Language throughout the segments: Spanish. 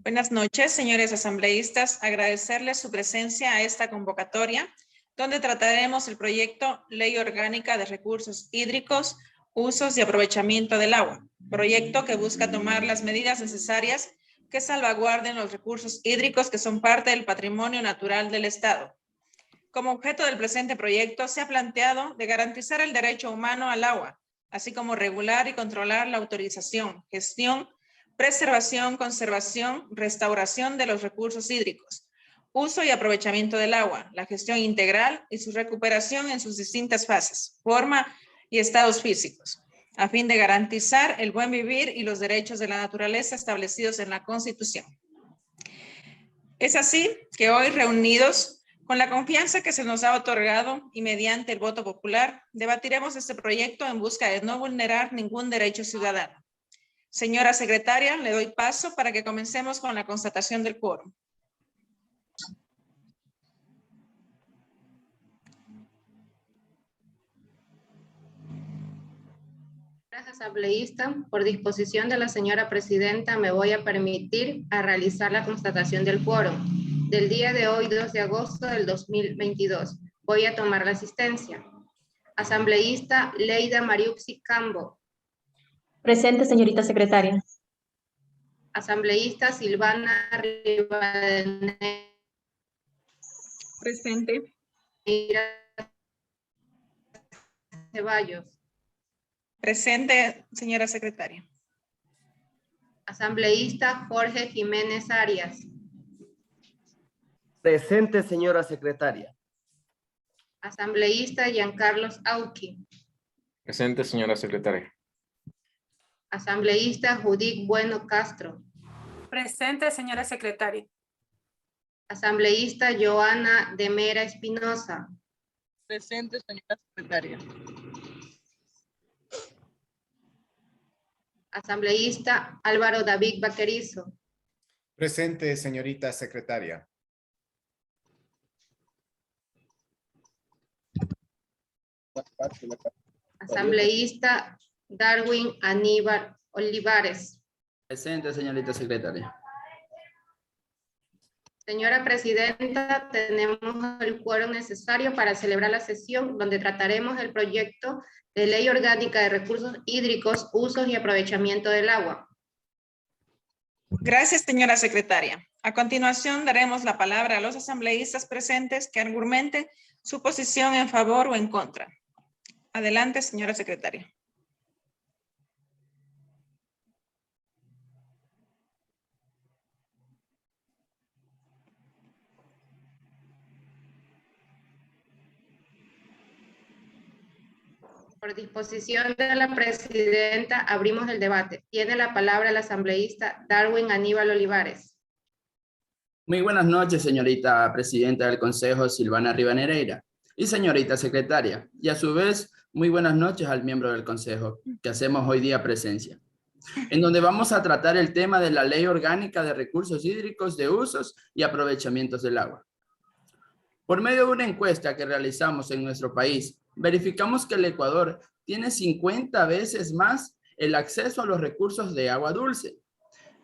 Buenas noches, señores asambleístas. Agradecerles su presencia a esta convocatoria, donde trataremos el proyecto Ley Orgánica de Recursos Hídricos, Usos y Aprovechamiento del Agua, proyecto que busca tomar las medidas necesarias que salvaguarden los recursos hídricos que son parte del patrimonio natural del Estado. Como objeto del presente proyecto se ha planteado de garantizar el derecho humano al agua, así como regular y controlar la autorización, gestión, preservación, conservación, restauración de los recursos hídricos, uso y aprovechamiento del agua, la gestión integral y su recuperación en sus distintas fases, forma y estados físicos, a fin de garantizar el buen vivir y los derechos de la naturaleza establecidos en la Constitución. Es así que hoy, reunidos con la confianza que se nos ha otorgado y mediante el voto popular, debatiremos este proyecto en busca de no vulnerar ningún derecho ciudadano. Señora secretaria, le doy paso para que comencemos con la constatación del quórum. Gracias, asambleísta. Por disposición de la señora presidenta, me voy a permitir a realizar la constatación del quórum del día de hoy, 2 de agosto del 2022. Voy a tomar la asistencia. Asambleísta Leida Mariuxi Cambo. Presente, señorita secretaria. Asambleísta Silvana Rivadeneira. Presente. Ceballos. Presente, señora secretaria. Asambleísta Jorge Jiménez Arias. Presente, señora secretaria. Asambleísta Giancarlos Auqui. Presente, señora secretaria. Asambleísta Judith Bueno Castro. Presente, señora secretaria. Asambleísta Joana de Mera Espinosa. Presente, señora secretaria. Asambleísta Álvaro David Vaquerizo. Presente, señorita secretaria. Asambleísta Darwin Aníbal Olivares. Presente, señorita secretaria. Señora presidenta, tenemos el quórum necesario para celebrar la sesión donde trataremos el proyecto de Ley Orgánica de Recursos Hídricos, Usos y Aprovechamiento del Agua. Gracias, señora secretaria. A continuación, daremos la palabra a los asambleístas presentes que argumenten su posición en favor o en contra. Adelante, señora secretaria. Por disposición de la presidenta, abrimos el debate. Tiene la palabra el asambleísta Darwin Aníbal Olivares. Muy buenas noches, señorita presidenta del Consejo, Silvana Rivadeneira, y señorita secretaria, y a su vez, muy buenas noches al miembro del Consejo, que hacemos hoy día presencia, en donde vamos a tratar el tema de la Ley Orgánica de Recursos Hídricos, de Usos y Aprovechamientos del Agua. Por medio de una encuesta que realizamos en nuestro país, verificamos que el Ecuador tiene 50 veces más el acceso a los recursos de agua dulce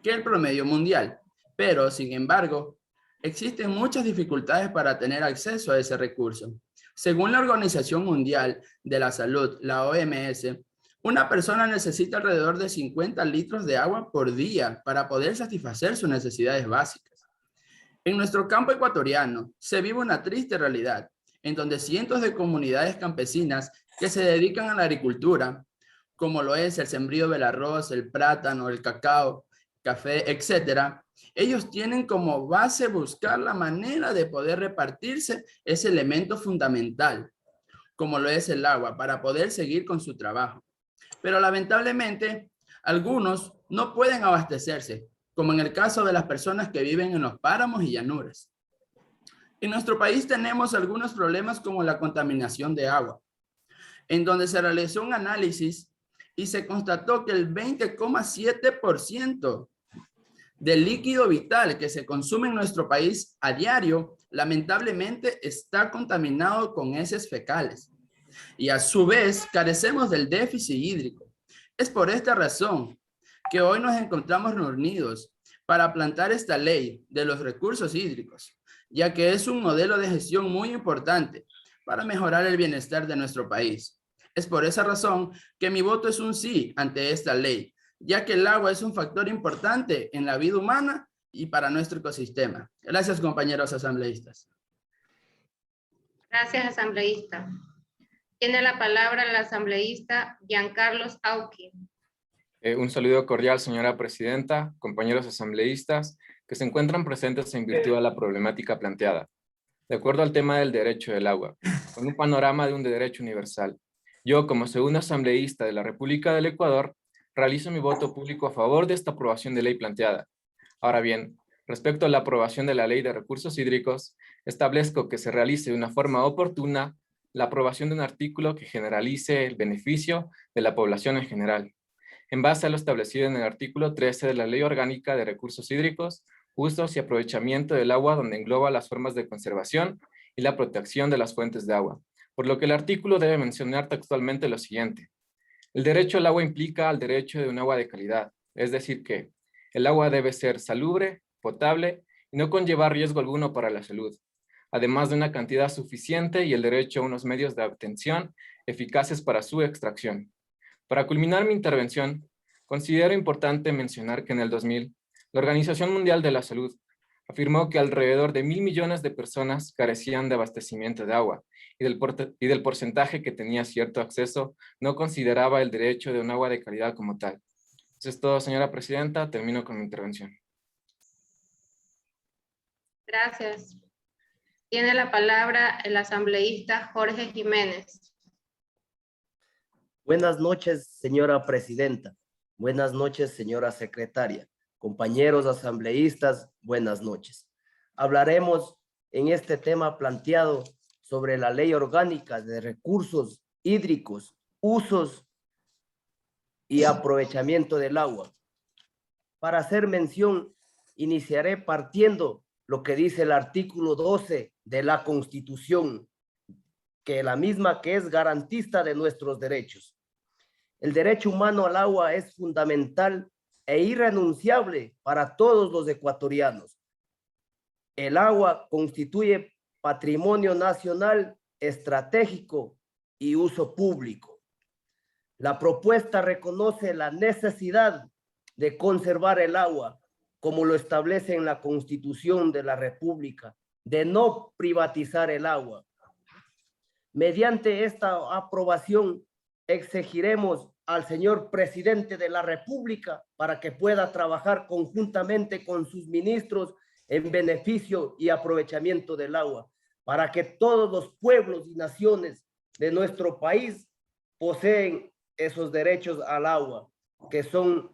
que el promedio mundial, pero sin embargo, existen muchas dificultades para tener acceso a ese recurso. Según la Organización Mundial de la Salud, la OMS, una persona necesita alrededor de 50 litros de agua por día para poder satisfacer sus necesidades básicas. En nuestro campo ecuatoriano se vive una triste realidad, en donde cientos de comunidades campesinas que se dedican a la agricultura, como lo es el sembrío del arroz, el plátano, el cacao, café, etcétera, ellos tienen como base buscar la manera de poder repartirse ese elemento fundamental, como lo es el agua, para poder seguir con su trabajo. Pero lamentablemente, algunos no pueden abastecerse, como en el caso de las personas que viven en los páramos y llanuras. En nuestro país tenemos algunos problemas como la contaminación de agua, en donde se realizó un análisis y se constató que el 20,7% del líquido vital que se consume en nuestro país a diario, lamentablemente está contaminado con heces fecales. Y a su vez, carecemos del déficit hídrico. Es por esta razón que hoy nos encontramos reunidos para plantear esta ley de los recursos hídricos, ya que es un modelo de gestión muy importante para mejorar el bienestar de nuestro país. Es por esa razón que mi voto es un sí ante esta ley, ya que el agua es un factor importante en la vida humana y para nuestro ecosistema. Gracias, compañeros asambleístas. Gracias, asambleísta. Tiene la palabra el asambleísta Giancarlos Auqui. Un saludo cordial, señora presidenta, compañeros asambleístas que se encuentran presentes en virtud de la problemática planteada. De acuerdo al tema del derecho del agua, con un panorama de un derecho universal, yo, como segundo asambleísta de la República del Ecuador, realizo mi voto público a favor de esta aprobación de ley planteada. Ahora bien, respecto a la aprobación de la Ley de Recursos Hídricos, establezco que se realice de una forma oportuna la aprobación de un artículo que generalice el beneficio de la población en general, en base a lo establecido en el artículo 13 de la Ley Orgánica de Recursos Hídricos, usos y aprovechamiento del agua, donde engloba las formas de conservación y la protección de las fuentes de agua, por lo que el artículo debe mencionar textualmente lo siguiente. El derecho al agua implica al derecho de un agua de calidad, es decir que el agua debe ser salubre, potable y no conllevar riesgo alguno para la salud, además de una cantidad suficiente y el derecho a unos medios de obtención eficaces para su extracción. Para culminar mi intervención, considero importante mencionar que en el 2000, la Organización Mundial de la Salud afirmó que alrededor de 1.000 millones de personas carecían de abastecimiento de agua y del porcentaje que tenía cierto acceso no consideraba el derecho de un agua de calidad como tal. Eso es todo, señora presidenta. Termino con mi intervención. Gracias. Tiene la palabra el asambleísta Jorge Jiménez. Buenas noches, señora presidenta. Buenas noches, señora secretaria. Compañeros asambleístas, buenas noches. Hablaremos en este tema planteado sobre la Ley Orgánica de Recursos Hídricos, Usos y Aprovechamiento del Agua. Para hacer mención, iniciaré partiendo lo que dice el artículo 12 de la Constitución, que la misma que es garantista de nuestros derechos. El derecho humano al agua es fundamental e irrenunciable para todos los ecuatorianos. El agua constituye patrimonio nacional estratégico y uso público. La propuesta reconoce la necesidad de conservar el agua, como lo establece en la Constitución de la República, de no privatizar el agua. Mediante esta aprobación, exigiremos al señor presidente de la República para que pueda trabajar conjuntamente con sus ministros en beneficio y aprovechamiento del agua, para que todos los pueblos y naciones de nuestro país poseen esos derechos al agua, que son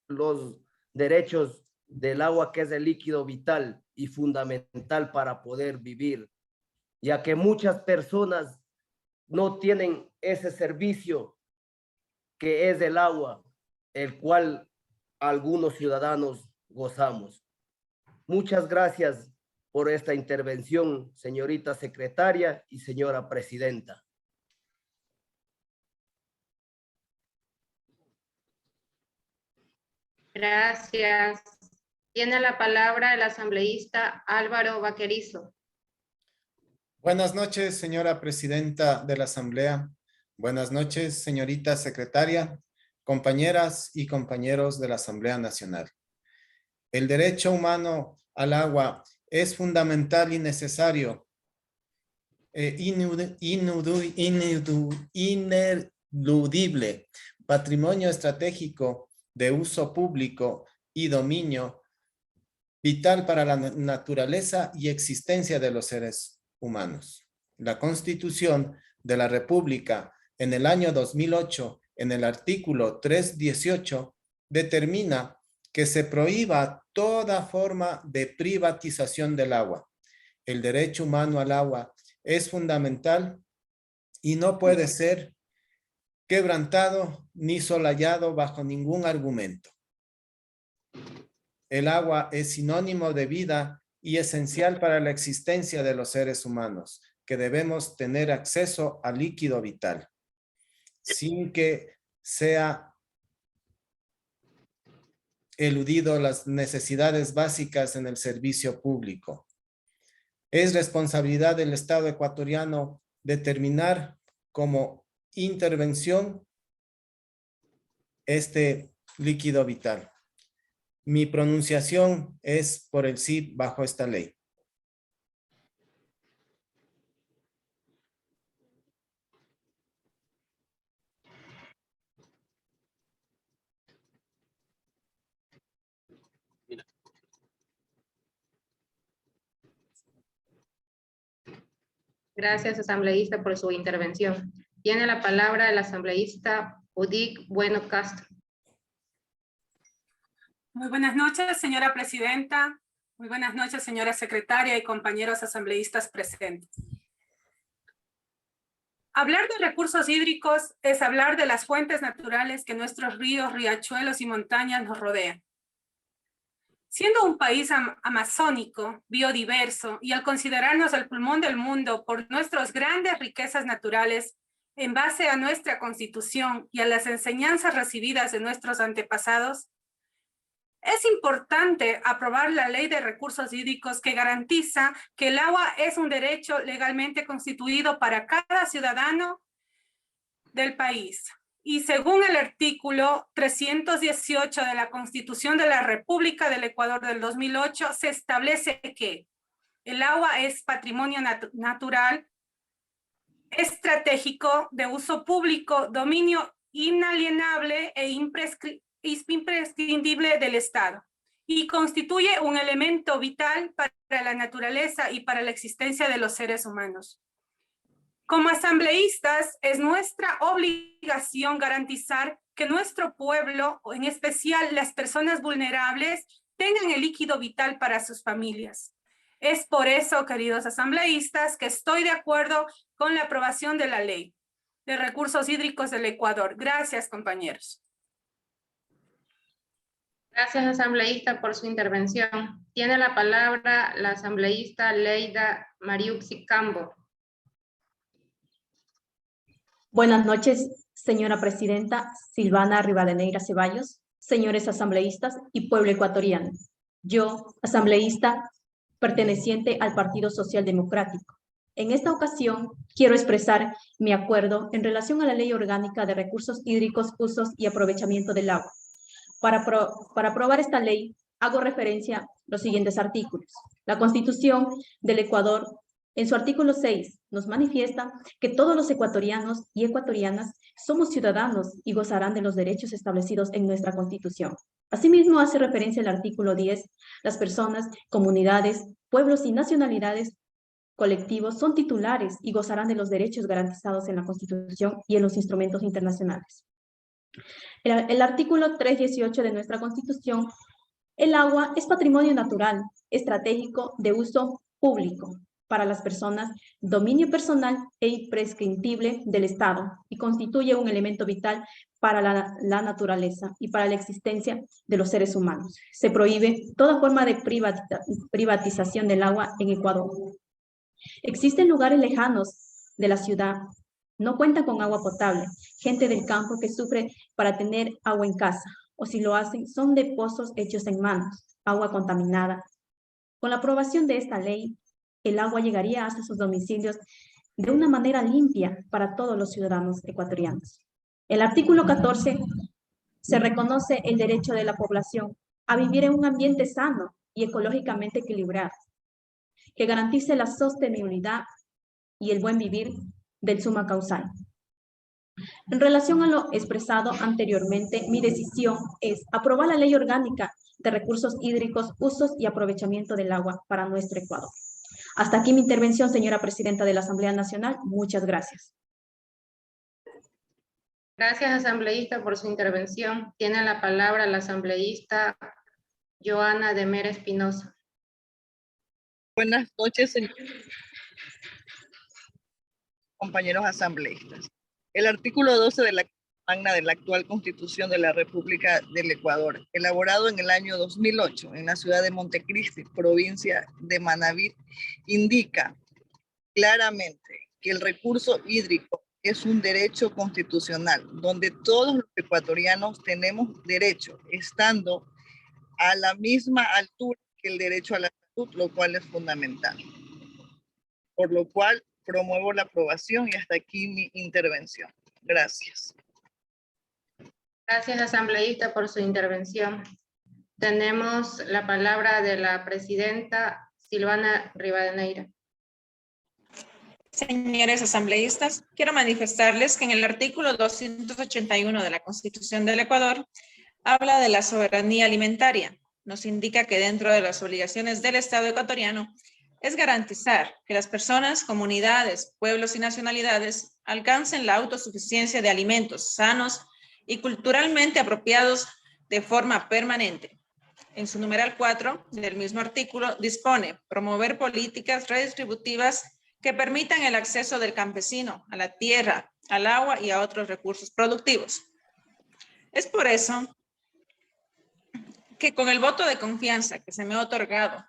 los derechos del agua, que es el líquido vital y fundamental para poder vivir, ya que muchas personas no tienen ese servicio que es el agua, el cual algunos ciudadanos gozamos. Muchas gracias por esta intervención, señorita secretaria y señora presidenta. Gracias. Tiene la palabra el asambleísta Álvaro Vaquerizo. Buenas noches, señora presidenta de la Asamblea. Buenas noches, señorita secretaria, compañeras y compañeros de la Asamblea Nacional. El derecho humano al agua es fundamental y necesario, ineludible, patrimonio estratégico de uso público y dominio vital para la naturaleza y existencia de los seres humanos. La Constitución de la República en el año 2008, en el artículo 318, determina que se prohíba toda forma de privatización del agua. El derecho humano al agua es fundamental y no puede ser quebrantado ni solayado bajo ningún argumento. El agua es sinónimo de vida y esencial para la existencia de los seres humanos, que debemos tener acceso al líquido vital, sin que sea eludido las necesidades básicas en el servicio público. Es responsabilidad del Estado ecuatoriano determinar como intervención este líquido vital. Mi pronunciación es por el sí bajo esta ley. Gracias, asambleísta, por su intervención. Tiene la palabra el asambleísta Udic Bueno Castro. Muy buenas noches, señora presidenta. Muy buenas noches, señora secretaria y compañeros asambleístas presentes. Hablar de recursos hídricos es hablar de las fuentes naturales que nuestros ríos, riachuelos y montañas nos rodean. Siendo un país amazónico, biodiverso, y al considerarnos el pulmón del mundo por nuestras grandes riquezas naturales, en base a nuestra Constitución y a las enseñanzas recibidas de nuestros antepasados, es importante aprobar la Ley de Recursos Hídricos que garantiza que el agua es un derecho legalmente constituido para cada ciudadano del país. Y según el artículo 318 de la Constitución de la República del Ecuador del 2008, se establece que el agua es patrimonio natural, estratégico, de uso público, dominio inalienable e imprescindible del Estado, y constituye un elemento vital para la naturaleza y para la existencia de los seres humanos. Como asambleístas, es nuestra obligación garantizar que nuestro pueblo, en especial las personas vulnerables, tengan el líquido vital para sus familias. Es por eso, queridos asambleístas, que estoy de acuerdo con la aprobación de la Ley de Recursos Hídricos del Ecuador. Gracias, compañeros. Gracias, asambleísta, por su intervención. Tiene la palabra la asambleísta Leida Mariuxi Cambo. Buenas noches, señora presidenta Silvana Rivadeneira Ceballos, señores asambleístas y pueblo ecuatoriano. Yo, asambleísta perteneciente al Partido Social Democrático. En esta ocasión, quiero expresar mi acuerdo en relación a la Ley Orgánica de Recursos Hídricos, Usos y Aprovechamiento del Agua. Para aprobar esta ley, hago referencia a los siguientes artículos. La Constitución del Ecuador, en su artículo 6, nos manifiesta que todos los ecuatorianos y ecuatorianas somos ciudadanos y gozarán de los derechos establecidos en nuestra Constitución. Asimismo, hace referencia al artículo 10, las personas, comunidades, pueblos y nacionalidades colectivos son titulares y gozarán de los derechos garantizados en la Constitución y en los instrumentos internacionales. El artículo 318 de nuestra Constitución, el agua es patrimonio natural, estratégico de uso público para las personas, dominio personal e imprescindible del Estado y constituye un elemento vital para la naturaleza y para la existencia de los seres humanos. Se prohíbe toda forma de privatización del agua en Ecuador. Existen lugares lejanos de la ciudad, no cuentan con agua potable, gente del campo que sufre para tener agua en casa, o si lo hacen, son de pozos hechos en manos, agua contaminada. Con la aprobación de esta ley, el agua llegaría hasta sus domicilios de una manera limpia para todos los ciudadanos ecuatorianos. El artículo 14 se reconoce el derecho de la población a vivir en un ambiente sano y ecológicamente equilibrado, que garantice la sostenibilidad y el buen vivir del suma causal. En relación a lo expresado anteriormente, mi decisión es aprobar la Ley Orgánica de Recursos Hídricos, Usos y Aprovechamiento del Agua para nuestro Ecuador. Hasta aquí mi intervención, señora presidenta de la Asamblea Nacional. Muchas gracias. Gracias, asambleísta, por su intervención. Tiene la palabra la asambleísta Joana de Mera Espinosa. Buenas noches, compañeros asambleístas. El artículo 12 de la Magna de la actual Constitución de la República del Ecuador, elaborado en el año 2008 en la ciudad de Montecristi, provincia de Manabí, indica claramente que el recurso hídrico es un derecho constitucional, donde todos los ecuatorianos tenemos derecho, estando a la misma altura que el derecho a la salud, lo cual es fundamental. Por lo cual promuevo la aprobación y hasta aquí mi intervención. Gracias. Gracias, asambleísta, por su intervención. Tenemos la palabra de la presidenta Silvana Rivadeneira. Señores asambleístas, quiero manifestarles que en el artículo 281 de la Constitución del Ecuador habla de la soberanía alimentaria. Nos indica que dentro de las obligaciones del Estado ecuatoriano es garantizar que las personas, comunidades, pueblos y nacionalidades alcancen la autosuficiencia de alimentos sanos y culturalmente apropiados de forma permanente. En su numeral 4 del mismo artículo dispone promover políticas redistributivas que permitan el acceso del campesino a la tierra, al agua y a otros recursos productivos. Es por eso que con el voto de confianza que se me ha otorgado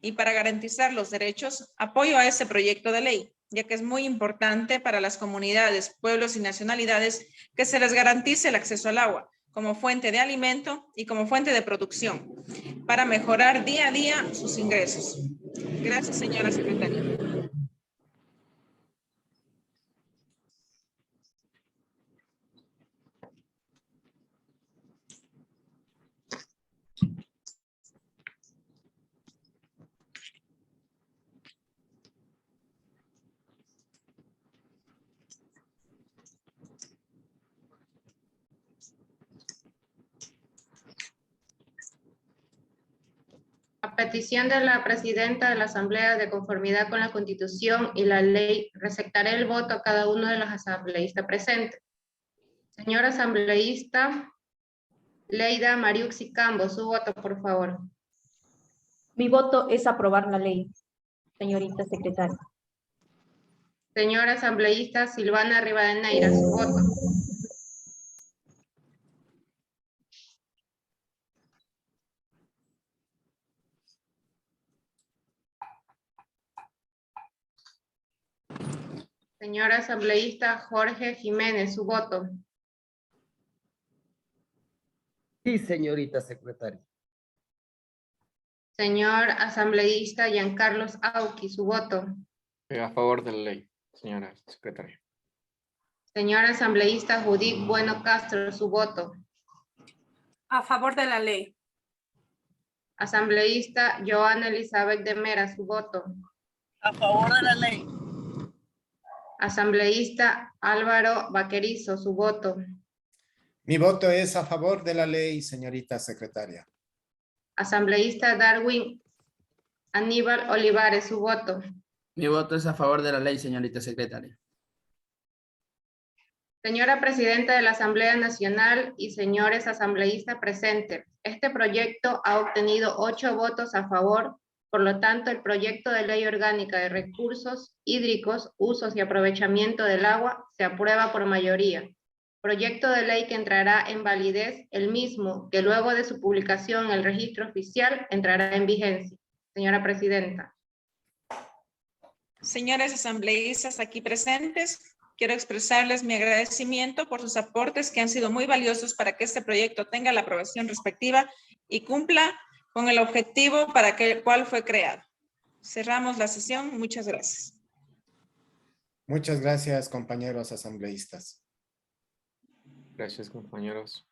y para garantizar los derechos, apoyo a este proyecto de ley, ya que es muy importante para las comunidades, pueblos y nacionalidades que se les garantice el acceso al agua como fuente de alimento y como fuente de producción para mejorar día a día sus ingresos. Gracias, señora secretaria. A petición de la presidenta de la Asamblea, de conformidad con la Constitución y la ley, receptaré el voto a cada uno de los asambleístas presentes. Señor asambleísta Leida Mariuxi Cambo, su voto, por favor. Mi voto es aprobar la ley, señorita secretaria. Señora asambleísta Silvana Rivadeneira, su voto. Señor asambleísta Jorge Jiménez, su voto. Sí, señorita secretaria. Señor asambleísta Giancarlos Auqui, su voto. A favor de la ley, señora secretaria. Señor asambleísta Judith Bueno Castro, su voto. A favor de la ley. Asambleísta Joana Elizabeth de Mera, su voto. A favor de la ley. Asambleísta Álvaro Vaquerizo, su voto. Mi voto es a favor de la ley, señorita secretaria. Asambleísta Darwin Aníbal Olivares, su voto. Mi voto es a favor de la ley, señorita secretaria. Señora Presidenta de la Asamblea Nacional y señores asambleístas presentes, este proyecto ha obtenido 8 votos a favor. Por lo tanto, el proyecto de ley orgánica de recursos hídricos, usos y aprovechamiento del agua se aprueba por mayoría. Proyecto de ley que entrará en validez el mismo, que luego de su publicación en el registro oficial entrará en vigencia. Señora Presidenta. Señores asambleístas aquí presentes, quiero expresarles mi agradecimiento por sus aportes que han sido muy valiosos para que este proyecto tenga la aprobación respectiva y cumpla con el objetivo para el cual fue creado. Cerramos la sesión. Muchas gracias. Muchas gracias, compañeros asambleístas. Gracias, compañeros.